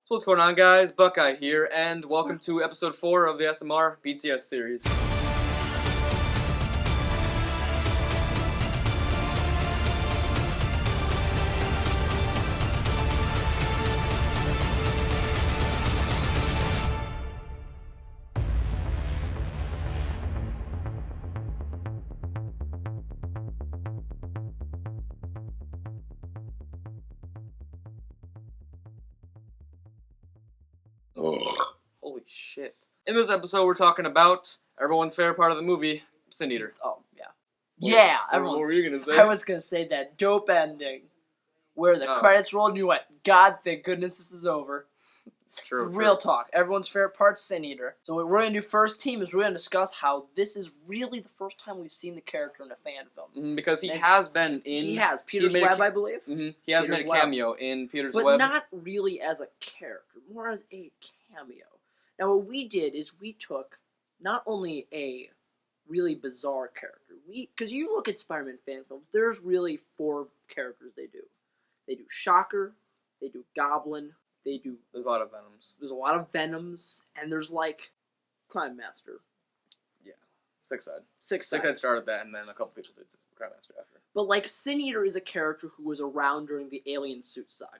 So what's going on, guys? Buckeye here, and welcome to episode 4 of the SMR BTS series. Holy shit. In this episode, we're talking about everyone's favorite part of the movie, Sin Eater. Oh, yeah. What were you going to say? I was going to say that dope ending where the credits rolled and you went, God, thank goodness this is over. True. Real talk. Everyone's favorite part's Sin Eater. So what we're going to do first, team, is we're going to discuss how this is really the first time we've seen the character in a fan film. Because he has been in... He has. Peter's Web, I believe. He has made a cameo in Peter's Web. But not really as a character, more as a cameo. Now, what we did is we took not only a really bizarre character, because you look at Spider-Man fan films, there's really 4 characters they do. They do Shocker, they do Goblin, There's a lot of Venoms. There's a lot of Venoms, and there's, like, Crime Master. Yeah. Six-Side. Six-Side started that, and then a couple people did Crime Master after. But, like, Sin Eater is a character who was around during the Alien Suit Saga.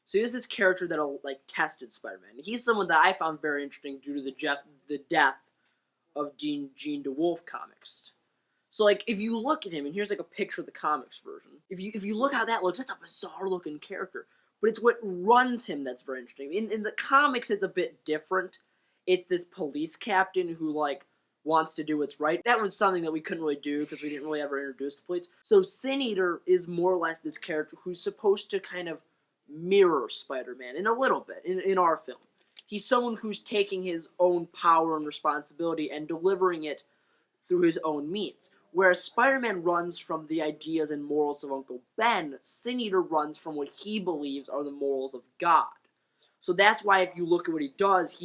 So he's this character that, like, tested Spider-Man. He's someone that I found very interesting due to the death of Jean DeWolf comics. So, like, if you look at him, and here's, like, a picture of the comics version. If you look how that looks, that's a bizarre-looking character. But it's what runs him that's very interesting. In the comics, it's a bit different. It's this police captain who, like, wants to do what's right. That was something that we couldn't really do because we didn't really ever introduce the police. So Sin Eater is more or less this character who's supposed to kind of mirror Spider-Man in a little bit in our film. He's someone who's taking his own power and responsibility and delivering it through his own means. Whereas Spider-Man runs from the ideas and morals of Uncle Ben, Sin Eater runs from what he believes are the morals of God. So that's why if you look at what he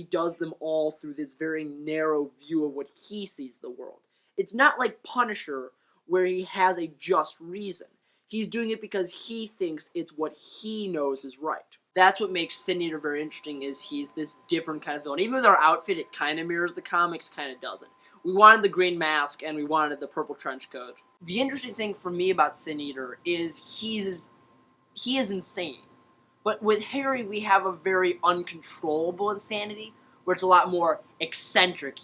does them all through this very narrow view of what he sees the world. It's not like Punisher, where he has a just reason. He's doing it because he thinks it's what he knows is right. That's what makes Sin Eater very interesting, is he's this different kind of villain. Even with our outfit, it kind of mirrors the comics, kind of doesn't. We wanted the green mask, and we wanted the purple trench coat. The interesting thing for me about Sin Eater is he is insane. But with Harry, we have a very uncontrollable insanity, where it's a lot more eccentric.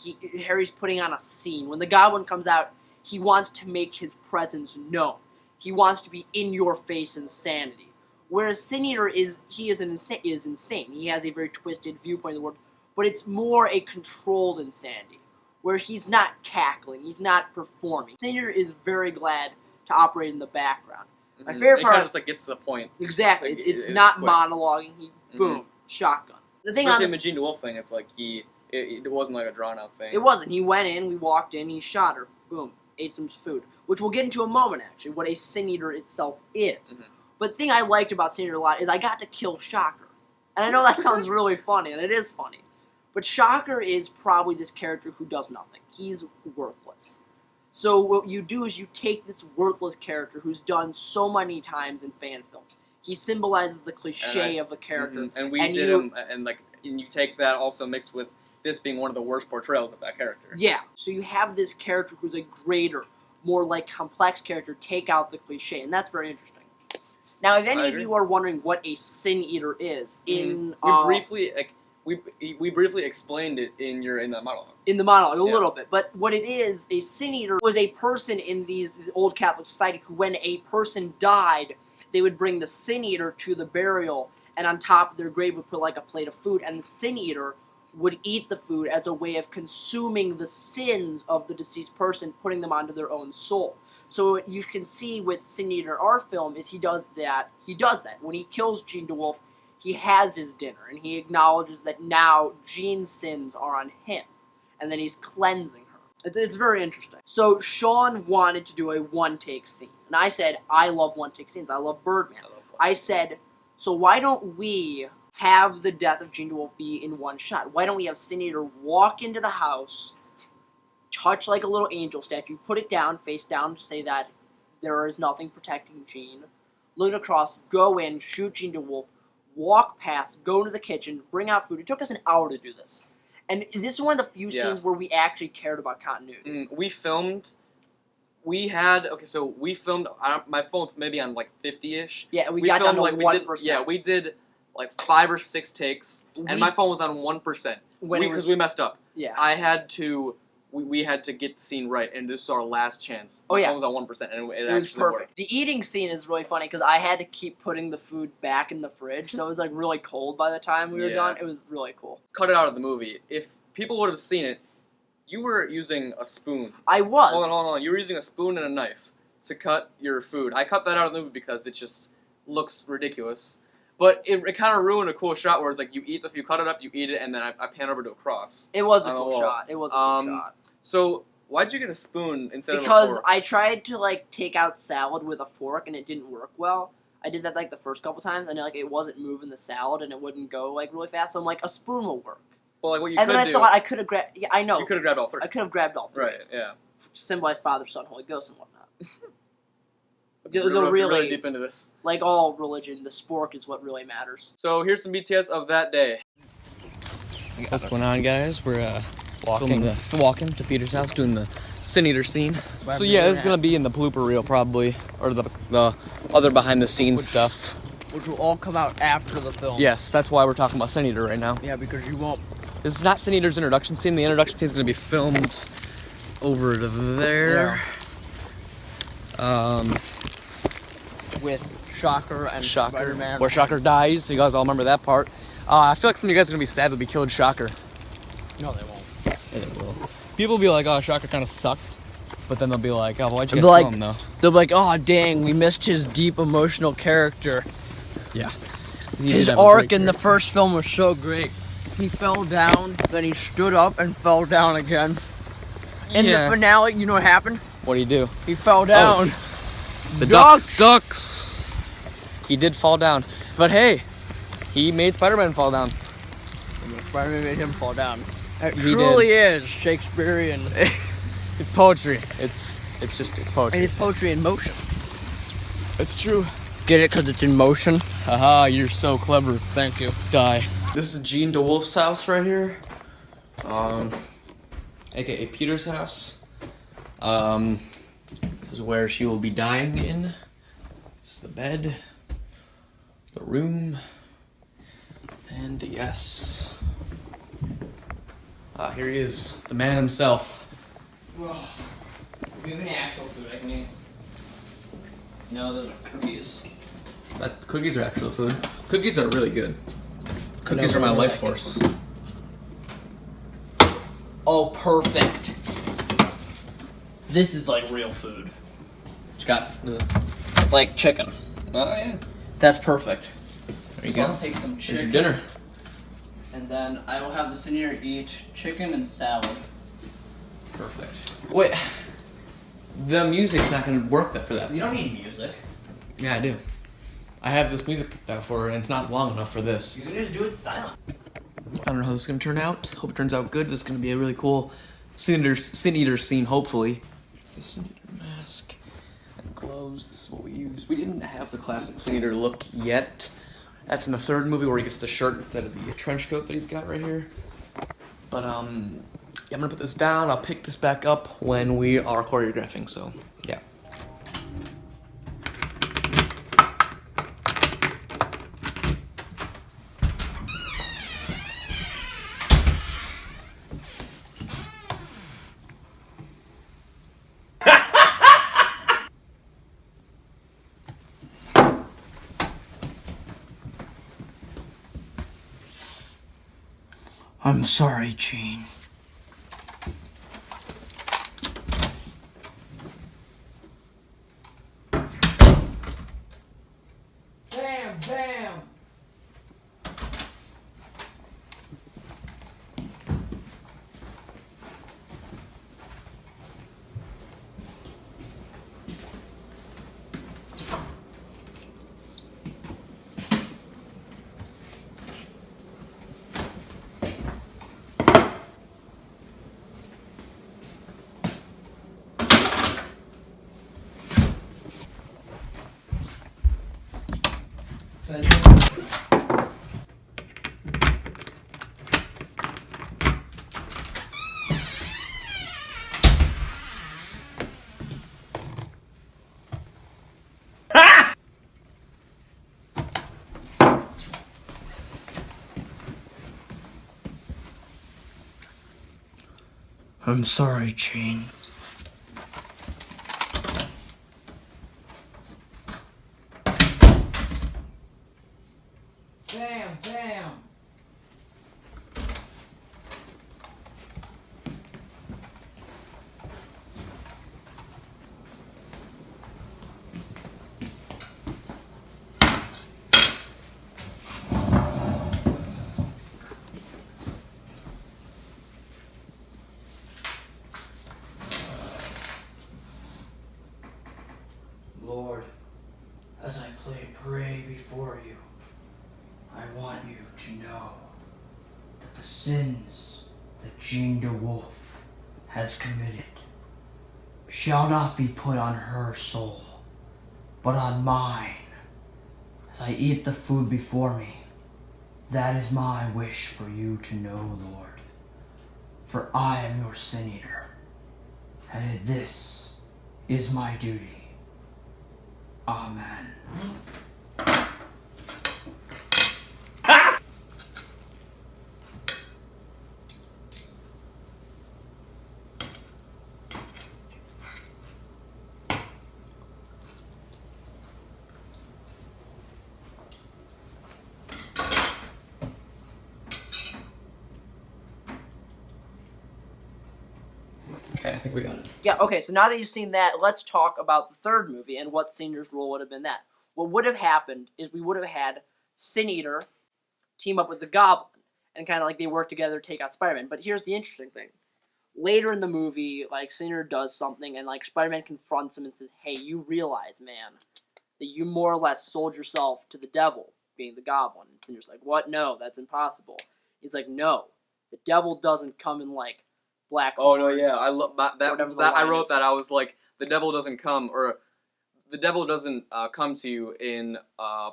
Harry's putting on a scene. When the Goblin comes out, he wants to make his presence known. He wants to be in-your-face insanity. Whereas Sin Eater is insane. He has a very twisted viewpoint of the world, but it's more a controlled insanity, where he's not cackling, he's not performing. Sin Eater is very glad to operate in the background. My favorite part kind of just, like, gets to the point. Exactly. Like, it's not monologuing. Boom, shotgun. The thing Especially in the Jean DeWolf thing, it's like it wasn't like a drawn-out thing. It wasn't. He went in, we walked in, he shot her. Boom. Ate some food. Which we'll get into a moment, actually, what a Sin Eater itself is. But the thing I liked about Sin Eater a lot is I got to kill Shocker. And I know that sounds really funny, and it is funny. But Shocker is probably this character who does nothing. He's worthless. So what you do is you take this worthless character who's done so many times in fan films. He symbolizes the cliche of a character. And you take that also mixed with this being one of the worst portrayals of that character. Yeah. So you have this character who's a greater, more like complex character, take out the cliche, and that's very interesting. Now, if any of you are wondering what a Sin Eater is, we briefly explained it in that monologue. In the monologue, a little bit. But what it is, a Sin Eater was a person in the old Catholic society who, when a person died, they would bring the Sin Eater to the burial, and on top of their grave would put like a plate of food, and the Sin Eater would eat the food as a way of consuming the sins of the deceased person, putting them onto their own soul. So what you can see with Sin Eater, our film, is he does that. When he kills Jean DeWolf, he has his dinner, and he acknowledges that now Jean's sins are on him, and then he's cleansing her. It's very interesting. So Sean wanted to do a one-take scene, and I said, I love one-take scenes. I love Birdman. I said, so why don't we have the death of Jean DeWolf be in one shot? Why don't we have Sin Eater walk into the house, touch like a little angel statue, put it down, face down, to say that there is nothing protecting Jean, look across, go in, shoot Jean DeWolf, walk past, go to the kitchen, bring out food. It took us an hour to do this. And this is one of the few scenes where we actually cared about continuity. We filmed, my phone maybe on like 50-ish. Yeah, we got down to like 1%. We did like 5 or 6 takes, and my phone was on 1%. Because we messed up. Yeah. We had to get the scene right, and this was our last chance. My phone was on 1%, and it was actually perfect. worked. The eating scene is really funny because I had to keep putting the food back in the fridge, so it was like really cold by the time we were done. It was really cool. Cut it out of the movie. If people would have seen it, you were using a spoon. I was. Hold on. You were using a spoon and a knife to cut your food. I cut that out of the movie because it just looks ridiculous. But it kind of ruined a cool shot where it's like you cut it up, you eat it, and then I pan over to a cross. It was a cool shot. It was a cool shot. So why'd you get a spoon instead of a fork? Because fork? I tried to like take out salad with a fork and it didn't work well. I did that like the first couple times and like it wasn't moving the salad and it wouldn't go like really fast. So I'm like, a spoon will work. Well, like what you and could do. And then I thought I could have grabbed. Yeah, I know. You could have grabbed all 3. I could have grabbed all 3. Right. Yeah. Symbolize Father, Son, Holy Ghost, and whatnot. We're really deep into this. Like all religion, the spork is what really matters. So here's some BTS of that day. What's going on, guys? We're walking to Peter's house, doing the Sin Eater scene. So yeah, this is gonna be in the blooper reel probably, or the other behind the scenes stuff. Which will all come out after the film. Yes, that's why we're talking about Sin Eater right now. Yeah, because you won't. This is not Sin Eater's introduction scene. The introduction scene is gonna be filmed over there. Yeah. With Shocker and Spider-Man. Where Shocker dies, so you guys all remember that part. I feel like some of you guys are going to be sad that we killed Shocker. No, they won't. Yeah, they will. People will be like, oh, Shocker kind of sucked. But then they'll be like, oh, why'd you guys kill him, though? They'll be like, oh, dang, we missed his deep emotional character. Yeah. His arc in the first film was so great. He fell down, then he stood up and fell down again. In the finale, you know what happened? What do you do? He fell down. Oh. The duck sucks. He did fall down. But hey, he made Spider-Man fall down. Spider-Man made him fall down. It He truly is Shakespearean. It's poetry. It's poetry. And it's poetry in motion. It's true. Get it? Because it's in motion? Haha, you're so clever. Thank you. Die. This is Gene DeWolf's house right here. AKA Peter's house. This is where she will be dying in. This is the bed, the room, and yes. Here he is, the man himself. Well, do you have any actual food I can eat? No, those are cookies. Cookies are actual food. Cookies are really good. Cookies are my life force. Oh, perfect. This is like real food. What you got? What is it? Like chicken. Oh, yeah. That's perfect. There you So go. I'll take some chicken. Here's your dinner. And then I will have the senior eat chicken and salad. Perfect. Wait. The music's not going to work for that. You don't need music. Yeah, I do. I have this music for it, and it's not long enough for this. You can just do it silent. I don't know how this is going to turn out. Hope it turns out good. This is going to be a really cool Sin Eater scene, hopefully. It's the Sin Eater mask and gloves. This is what we use. We didn't have the classic Sin Eater look yet. That's in the 3rd movie where he gets the shirt instead of the trench coat that he's got right here. But, yeah, I'm going to put this down. I'll pick this back up when we are choreographing, so, yeah. I'm sorry, Gene. Bam, bam. I'm sorry, Jane. Damn. Lord, as I pray before you, I want you to know that the sins that Jean DeWolf has committed shall not be put on her soul, but on mine. As I eat the food before me, that is my wish for you to know, Lord. For I am your sin eater, and this is my duty. Amen. Okay, I think we got it. Yeah, okay, so now that you've seen that, let's talk about the third movie and what Sin Eater's role would have been that. What would have happened is we would have had Sin Eater team up with the Goblin, and kind of like they work together to take out Spider-Man. But here's the interesting thing. Later in the movie, like, Sin Eater does something, and like Spider-Man confronts him and says, hey, you realize, man, that you more or less sold yourself to the devil, being the Goblin. And Sin Eater's like, what? No, that's impossible. He's like, no, the devil doesn't come in like black Oh no, horns. yeah, I love that. Whatever the That I line wrote is. that. I was like, the devil doesn't come, or the devil doesn't come to you in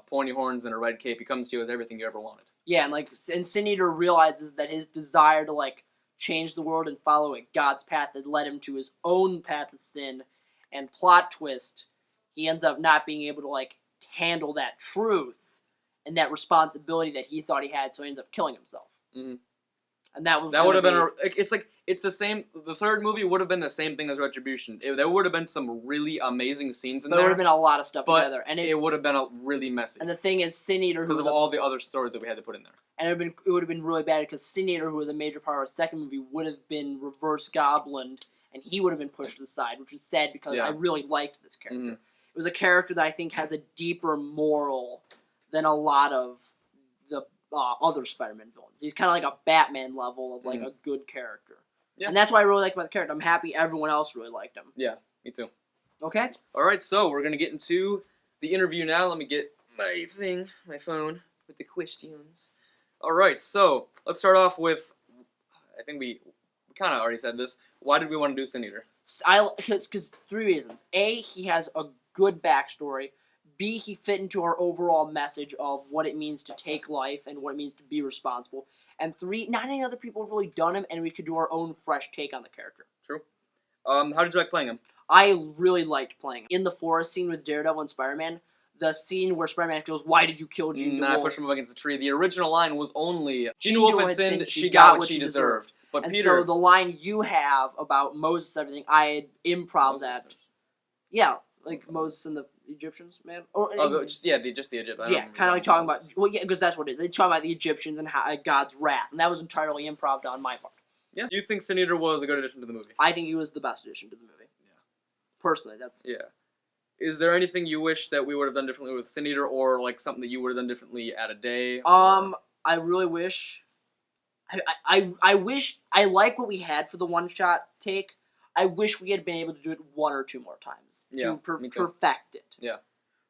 pointy horns and a red cape. He comes to you as everything you ever wanted. Yeah, and Sin Eater realizes that his desire to like change the world and follow God's path had led him to his own path of sin. And plot twist, he ends up not being able to like handle that truth and that responsibility that he thought he had, so he ends up killing himself. Mm-hmm. And that was That would have been it's the same. The third movie would have been the same thing as Retribution. There would have been some really amazing scenes in But there would there, have been a lot of stuff but together, and it would have been really messy and the thing is, Sin Eater, because of all the other stories that we had to put in there. and it would have been really bad because Sin Eater, who was a major part of our second movie, would have been reverse Goblin, and he would have been pushed to the side, which is sad because Yeah. I really liked this character. Mhm. It was a character that I think has a deeper moral than a lot of the other Spider-Man villains. He's kind of like a Batman level of like a good character. Yeah. And that's what I really like about the character. I'm happy everyone else really liked him. Yeah, me too. Okay? All right, so we're gonna get into the interview now. Let me get my phone with the questions. All right, so let's start off with. I think we kind of already said this. Why did we want to do Sin Eater? Because 3 reasons. A, he has a good backstory. B, he fit into our overall message of what it means to take life and what it means to be responsible. And 3, not any other people have really done him, and we could do our own fresh take on the character. True. How did you like playing him? I really liked playing him. In the forest scene with Daredevil and Spider-Man, the scene where Spider-Man goes, "Why did you kill Jean I DeWolf?" pushed him up against the tree. The original line was only, Jean Jean Wolf DeWolf had had sinned, sinned, she got what she deserved. But And Peter... so the line you have about Moses and everything, I had improv that. Yeah, like Moses and the Egyptians, man. Or, just the Egyptians. yeah, kind of like talking about, well, yeah, because that's what it is. They talk about the Egyptians and how, God's wrath, and that was entirely improv on my part. Yeah. Do you think Sin Eater was a good addition to the movie? I think he was the best addition to the movie. Yeah. Personally, that's... Yeah. Is there anything you wish that we would have done differently with Sin Eater, or like something that you would have done differently at a day? I really wish... I wish... I like what we had for the one-shot take. I wish we had been able to do it 1 or 2 more times Yeah, to me too. perfect it. Yeah.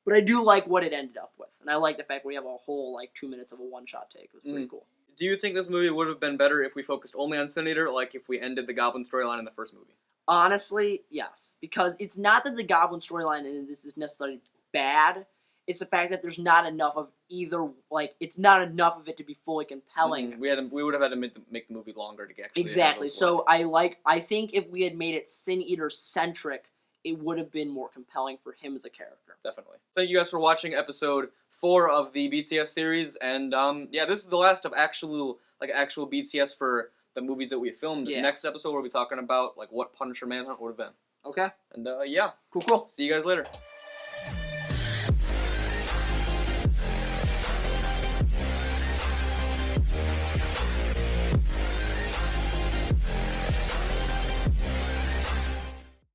But I do like what it ended up with, and I like the fact we have a whole like 2 minutes of a one-shot take. It was pretty cool. Do you think this movie would have been better if we focused only on Sin Eater, like if we ended the Goblin storyline in the first movie? Honestly, yes, because it's not that the Goblin storyline in this is necessarily bad. It's the fact that there's not enough of either. Like, it's not enough of it to be fully compelling. We would have had to make the movie longer to actually. Exactly. So I think if we had made it Sin Eater centric, it would have been more compelling for him as a character. Definitely. Thank you guys for watching episode 4 of the BTS series, and yeah, this is the last of actual BTS for the movies that we filmed. Yeah. Next episode, we'll be talking about like what Punisher Manhunt would have been. Okay. And yeah, Cool. see you guys later.